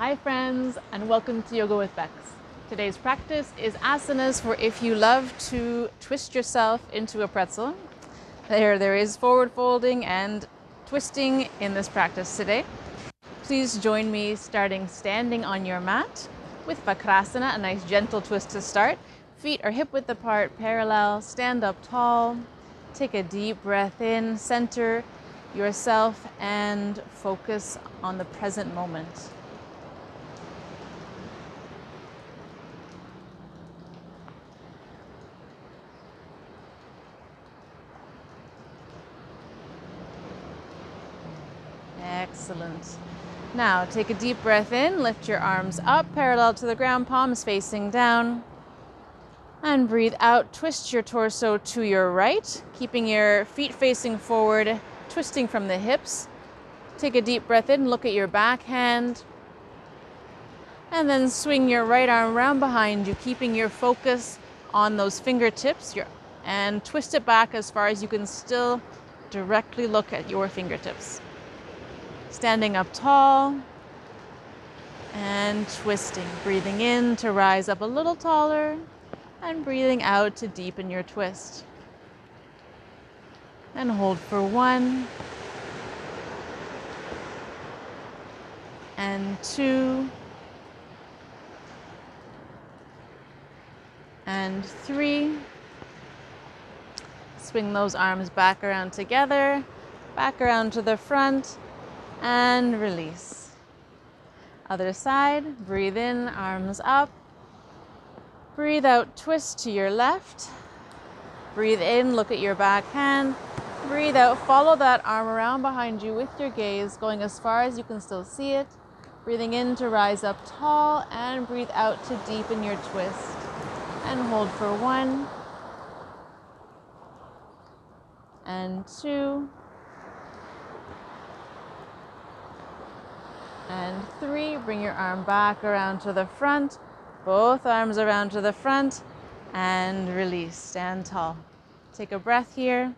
Hi friends, and welcome to Yoga with Becs. Today's practice is asanas for if you love to twist yourself into a pretzel. There is forward folding and twisting in this practice today. Please join me starting standing on your mat with Vakrasana, a nice gentle twist to start. Feet are hip width apart, parallel, stand up tall. Take a deep breath in, center yourself and focus on the present moment. Excellent. Now take a deep breath in, lift your arms up, parallel to the ground, palms facing down. And breathe out, twist your torso to your right, keeping your feet facing forward, twisting from the hips. Take a deep breath in, look at your back hand. And then swing your right arm around behind you, keeping your focus on those fingertips, and twist it back as far as you can still directly look at your fingertips. Standing up tall and twisting, breathing in to rise up a little taller and breathing out to deepen your twist. And hold for 1 and 2 and 3. Swing those arms back around together, back around to the front, and release. Other side, breathe in, arms up. Breathe out, twist to your left. Breathe in, look at your back hand. Breathe out, follow that arm around behind you with your gaze, going as far as you can still see it. Breathing in to rise up tall, and breathe out to deepen your twist. And hold for 1 and 2 and 3. Bring your arm back around to the front, both arms around to the front, and release. Stand tall. Take a breath here.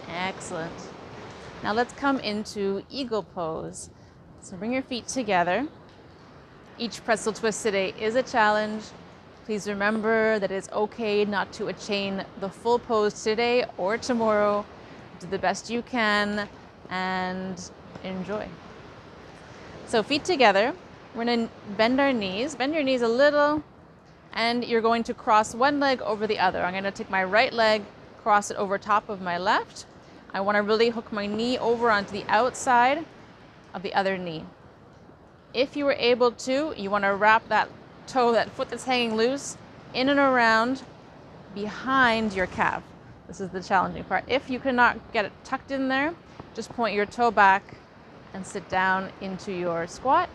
Excellent. Now let's come into eagle pose. So bring your feet together. Each pretzel twist today is a challenge. Please remember that it's okay not to attain the full pose today or tomorrow. Do the best you can and enjoy. So feet together, we're gonna bend our knees. Bend your knees a little, and you're going to cross one leg over the other. I'm gonna take my right leg, cross it over top of my left. I wanna really hook my knee over onto the outside of the other knee. If you were able to, you wanna wrap that toe, that foot that's hanging loose, in and around behind your calf. This is the challenging part. If you cannot get it tucked in there, just point your toe back and sit down into your squat.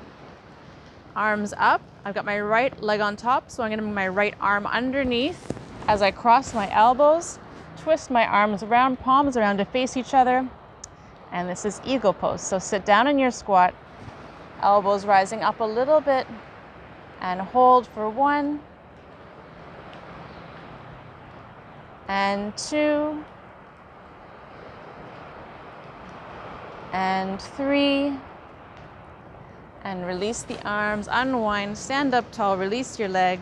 Arms up. I've got my right leg on top, so I'm gonna move my right arm underneath as I cross my elbows, twist my arms around, palms around to face each other. And this is eagle pose. So sit down in your squat, elbows rising up a little bit, and hold for 1 and 2 and 3, and release the arms, unwind, stand up tall, release your leg,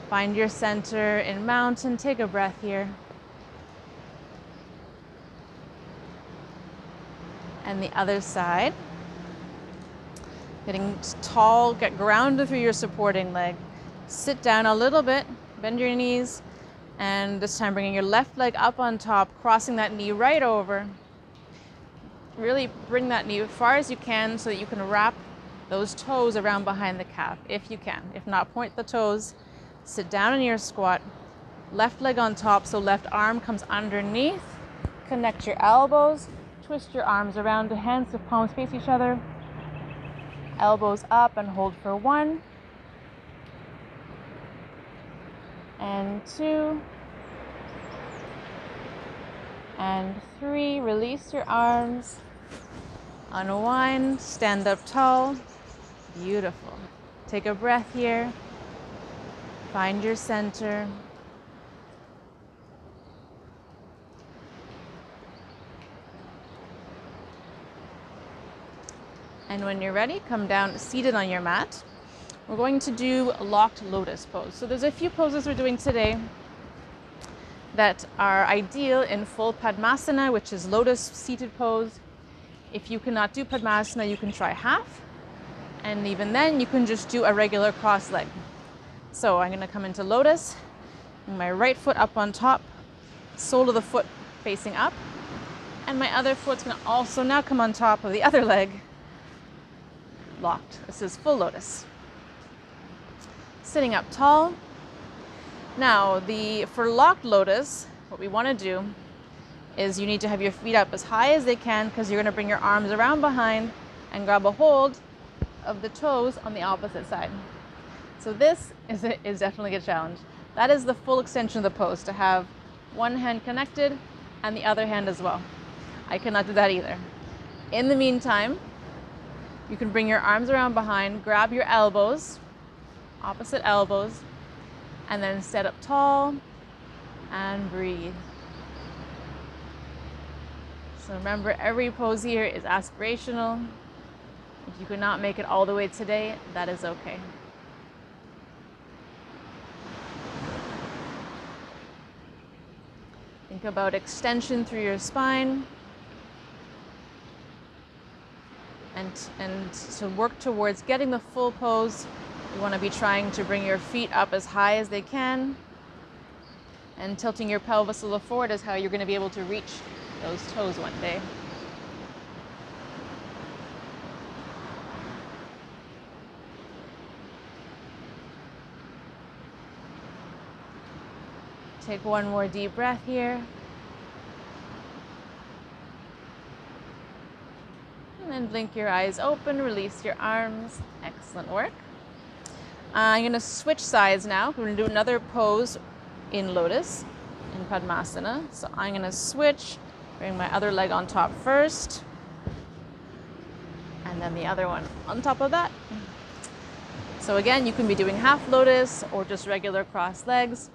find your center in mountain. Take a breath here. And the other side. Getting tall, get grounded through your supporting leg. Sit down a little bit, bend your knees, and this time bringing your left leg up on top, crossing that knee right over. Really bring that knee as far as you can so that you can wrap those toes around behind the calf, if you can. If not, point the toes. Sit down in your squat. Left leg on top, so left arm comes underneath. Connect your elbows. Twist your arms around the hands so palms face each other. Elbows up and hold for 1 and 2 and 3. Release your arms. Unwind, stand up tall. Beautiful. Take a breath here. Find your center. And when you're ready, come down seated on your mat. We're going to do a locked lotus pose. So there's a few poses we're doing today that are ideal in full Padmasana, which is lotus seated pose. If you cannot do Padmasana, you can try half. And even then, you can just do a regular cross leg. So I'm going to come into lotus, my right foot up on top, sole of the foot facing up, and my other foot's going to also now come on top of the other leg, locked. This is full lotus. Sitting up tall. Now, for locked lotus, what we want to do is you need to have your feet up as high as they can, because you're going to bring your arms around behind and grab a hold of the toes on the opposite side. So this is definitely a challenge. That is the full extension of the pose, to have one hand connected and the other hand as well. I cannot do that either. In the meantime, you can bring your arms around behind, grab your elbows, opposite elbows, and then sit up tall and breathe. So remember, every pose here is aspirational. If you could not make it all the way today, that is okay. Think about extension through your spine. And to work towards getting the full pose, you want to be trying to bring your feet up as high as they can. And tilting your pelvis a little forward is how you're going to be able to reach those toes one day. Take one more deep breath here. And then blink your eyes open, release your arms. Excellent work. I'm going to switch sides now. We're going to do another pose in lotus, in Padmasana. So I'm going to switch, bring my other leg on top first, and then the other one on top of that. So again, you can be doing half lotus or just regular cross legs,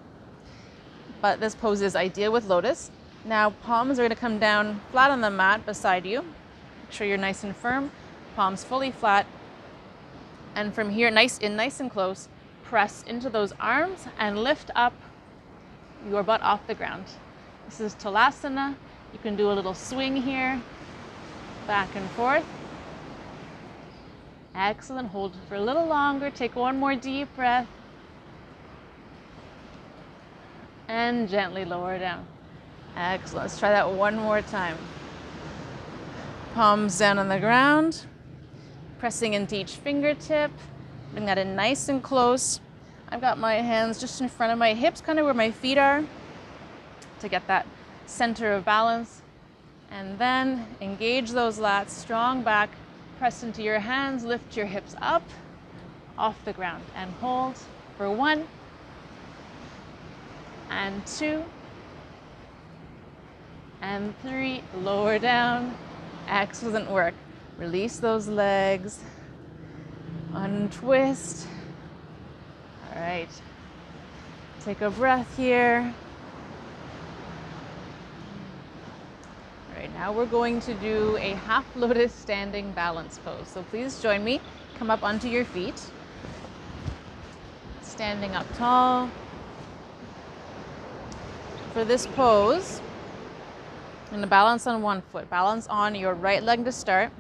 but this pose is ideal with lotus. Now palms are going to come down flat on the mat beside you. Make sure you're nice and firm, palms fully flat. And from here, nice and close, press into those arms and lift up your butt off the ground. This is Tolasana. You can do a little swing here, back and forth. Excellent. Hold for a little longer. Take one more deep breath. And gently lower down. Excellent. Let's try that one more time. Palms down on the ground. Pressing into each fingertip. Bring that in nice and close. I've got my hands just in front of my hips, kind of where my feet are, to get that center of balance. And then engage those lats, strong back. Press into your hands, lift your hips up, off the ground, and hold for 1 and 2 and 3. Lower down. Excellent work. Release those legs. Untwist. All right. Take a breath here. All right, now we're going to do a half lotus standing balance pose. So please join me. Come up onto your feet. Standing up tall. For this pose, I'm going to balance on one foot. Balance on your right leg to start.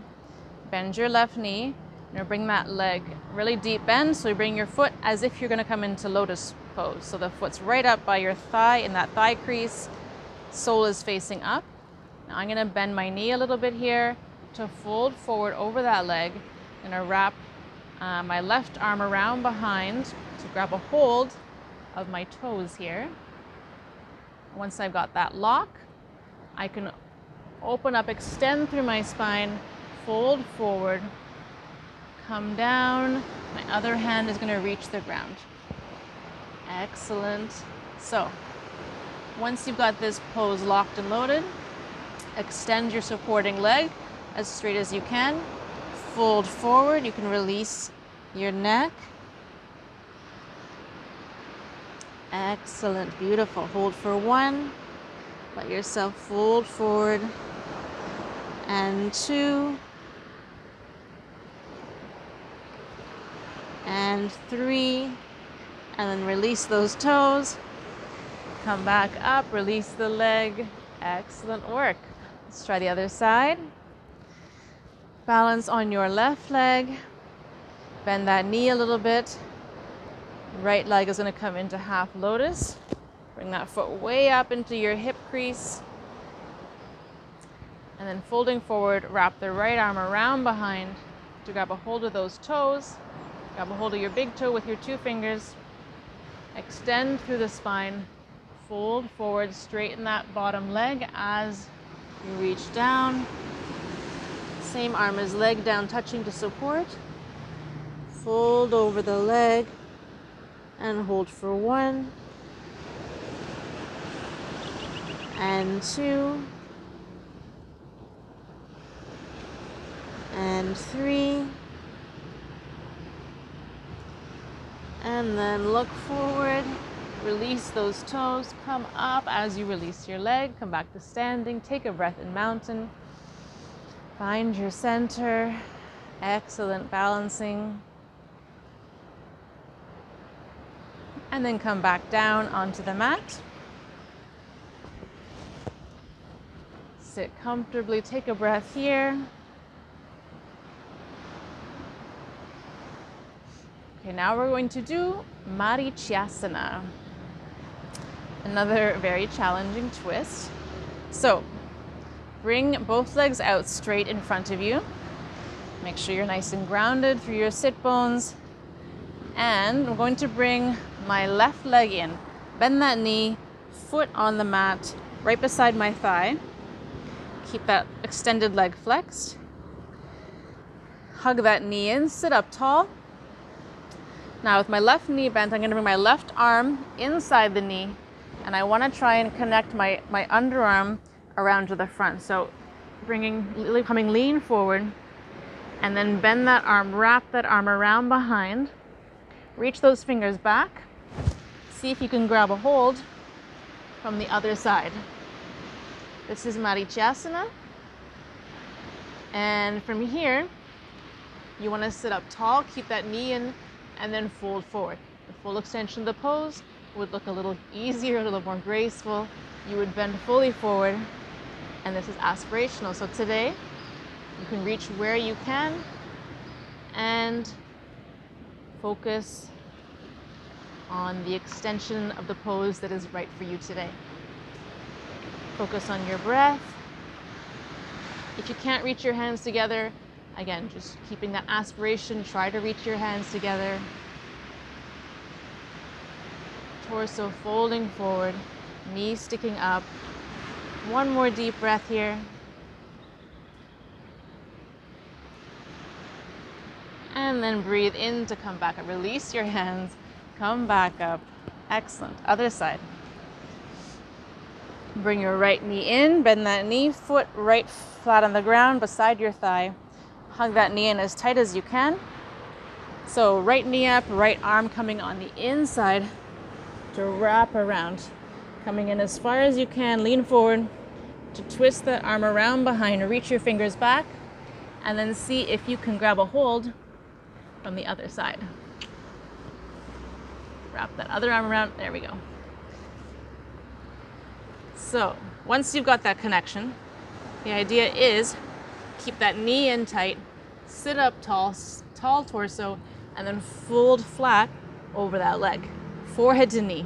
Bend your left knee. You're going to bring that leg really deep bend, so you bring your foot as if you're going to come into lotus pose. So the foot's right up by your thigh in that thigh crease. Sole is facing up. Now I'm going to bend my knee a little bit here to fold forward over that leg. I'm going to wrap my left arm around behind to grab a hold of my toes here. Once I've got that lock, I can open up, extend through my spine, fold forward, come down. My other hand is going to reach the ground. Excellent. So once you've got this pose locked and loaded, extend your supporting leg as straight as you can. Fold forward. You can release your neck. Excellent. Beautiful. Hold for 1. Let yourself fold forward. And 2. and 3, and then release those toes. Come back up, release the leg. Excellent work. Let's try the other side. Balance on your left leg. Bend that knee a little bit. Right leg is going to come into half lotus. Bring that foot way up into your hip crease. And then folding forward, wrap the right arm around behind to grab a hold of those toes. Grab a hold of your big toe with your 2 fingers. Extend through the spine. Fold forward, straighten that bottom leg as you reach down. Same arm as leg down, touching to support. Fold over the leg and hold for 1 and 2 and 3, and then look forward. Release those toes, come up as you release your leg, come back to standing, take a breath in mountain. Find your center, excellent balancing. And then come back down onto the mat. Sit comfortably, take a breath here. Okay, now we're going to do Marichyasana. Another very challenging twist. So, bring both legs out straight in front of you. Make sure you're nice and grounded through your sit bones. And I'm going to bring my left leg in. Bend that knee, foot on the mat, right beside my thigh. Keep that extended leg flexed. Hug that knee in, sit up tall. Now with my left knee bent, I'm going to bring my left arm inside the knee, and I want to try and connect my underarm around to the front. So coming lean forward, and then bend that arm, wrap that arm around behind. Reach those fingers back. See if you can grab a hold from the other side. This is Marichyasana. And from here, you want to sit up tall, keep that knee in, and then fold forward. The full extension of the pose would look a little easier, a little more graceful. You would bend fully forward, and this is aspirational. So today, you can reach where you can and focus on the extension of the pose that is right for you today. Focus on your breath. If you can't reach your hands together, again, just keeping that aspiration, try to reach your hands together. Torso folding forward, knees sticking up. One more deep breath here. And then breathe in to come back up. Release your hands, come back up. Excellent. Other side. Bring your right knee in, bend that knee, foot right flat on the ground beside your thigh. Hug that knee in as tight as you can. So right knee up, right arm coming on the inside to wrap around. Coming in as far as you can, lean forward to twist that arm around behind, reach your fingers back, and then see if you can grab a hold from the other side. Wrap that other arm around, there we go. So once you've got that connection, the idea is keep that knee in tight, sit up tall, tall torso, and then fold flat over that leg, forehead to knee.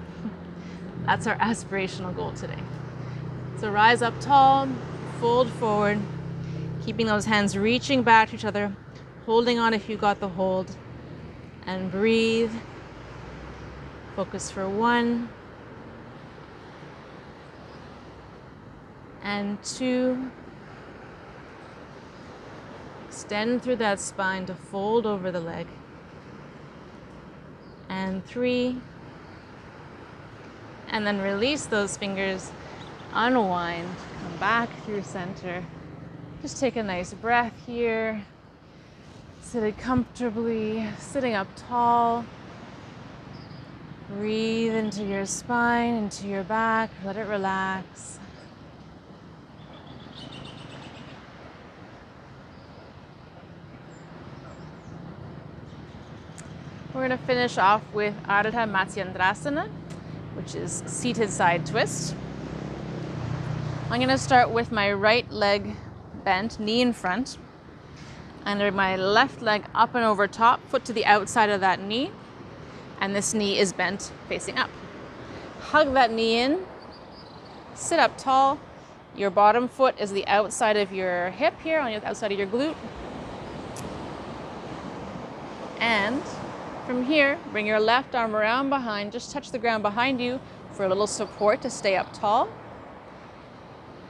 That's our aspirational goal today. So rise up tall, fold forward, keeping those hands reaching back to each other, holding on if you got the hold, and breathe. Focus for 1 and 2. Extend through that spine to fold over the leg. And 3. And then release those fingers, unwind, come back through center. Just take a nice breath here. Sitting comfortably, sitting up tall. Breathe into your spine, into your back, let it relax. We're going to finish off with Ardha Matsyendrasana, which is seated side twist. I'm going to start with my right leg bent, knee in front, and my left leg up and over top, foot to the outside of that knee, and this knee is bent facing up. Hug that knee in, sit up tall. Your bottom foot is the outside of your hip here, on the outside of your glute. And from here, bring your left arm around behind, just touch the ground behind you for a little support to stay up tall.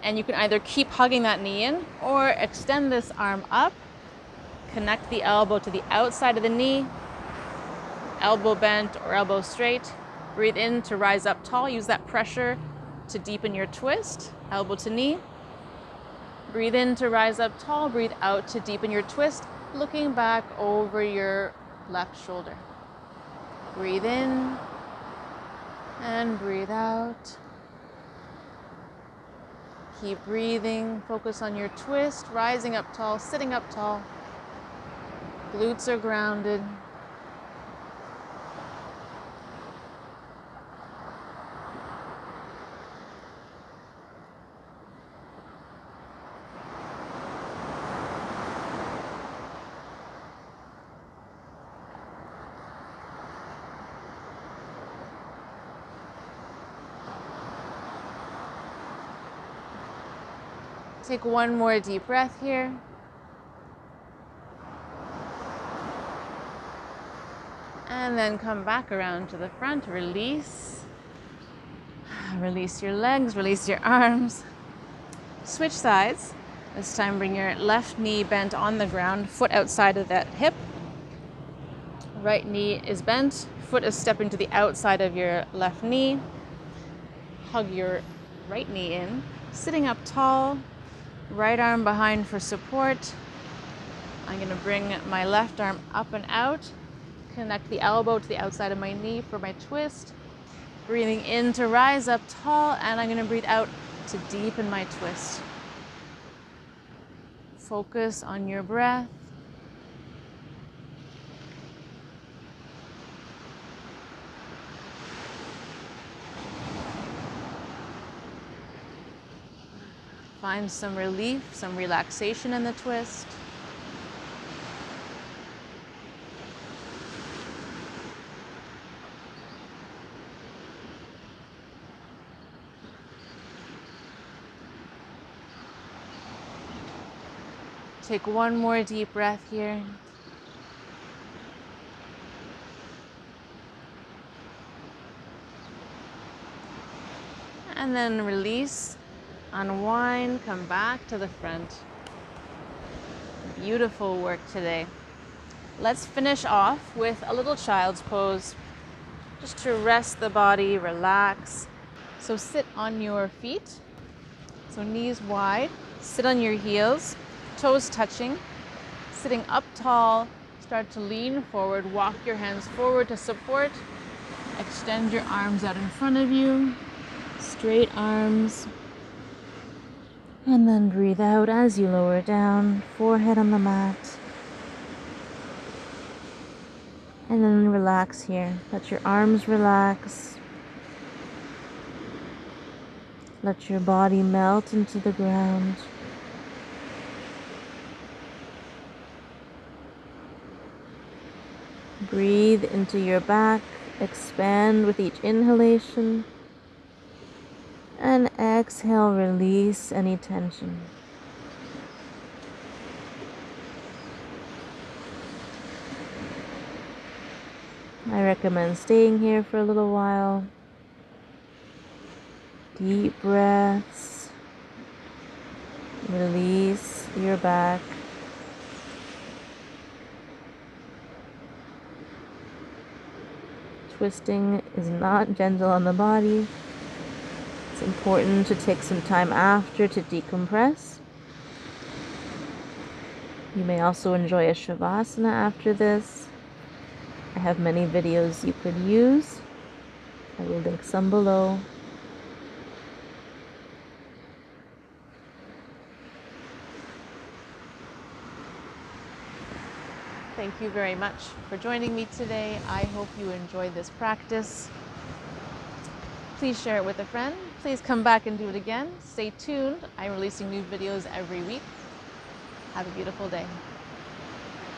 And you can either keep hugging that knee in or extend this arm up, connect the elbow to the outside of the knee, elbow bent or elbow straight. Breathe in to rise up tall. Use that pressure to deepen your twist, elbow to knee. Breathe in to rise up tall. Breathe out to deepen your twist, looking back over your left shoulder. Breathe in and breathe out. Keep breathing. Focus on your twist, rising up tall, sitting up tall. Glutes are grounded. Take one more deep breath here. And then come back around to the front, release. Release your legs, release your arms. Switch sides. This time bring your left knee bent on the ground, foot outside of that hip. Right knee is bent, foot is stepping to the outside of your left knee. Hug your right knee in, sitting up tall. Right arm behind for support. I'm going to bring my left arm up and out. Connect the elbow to the outside of my knee for my twist. Breathing in to rise up tall, and I'm going to breathe out to deepen my twist. Focus on your breath. Find some relief, some relaxation in the twist. Take one more deep breath here. And then release. Unwind, come back to the front. Beautiful work today. Let's finish off with a little child's pose, just to rest the body, relax. So sit on your feet, so knees wide, sit on your heels, toes touching, sitting up tall, start to lean forward, walk your hands forward to support, extend your arms out in front of you, straight arms. And then breathe out as you lower down, forehead on the mat. And then relax here. Let your arms relax. Let your body melt into the ground. Breathe into your back. Expand with each inhalation. And exhale, release any tension. I recommend staying here for a little while. Deep breaths. Release your back. Twisting is not gentle on the body. It's important to take some time after to decompress. You may also enjoy a Shavasana after this. I have many videos you could use. I will link some below. Thank you very much for joining me today. I hope you enjoyed this practice. Please share it with a friend. Please come back and do it again. Stay tuned. I'm releasing new videos every week. Have a beautiful day.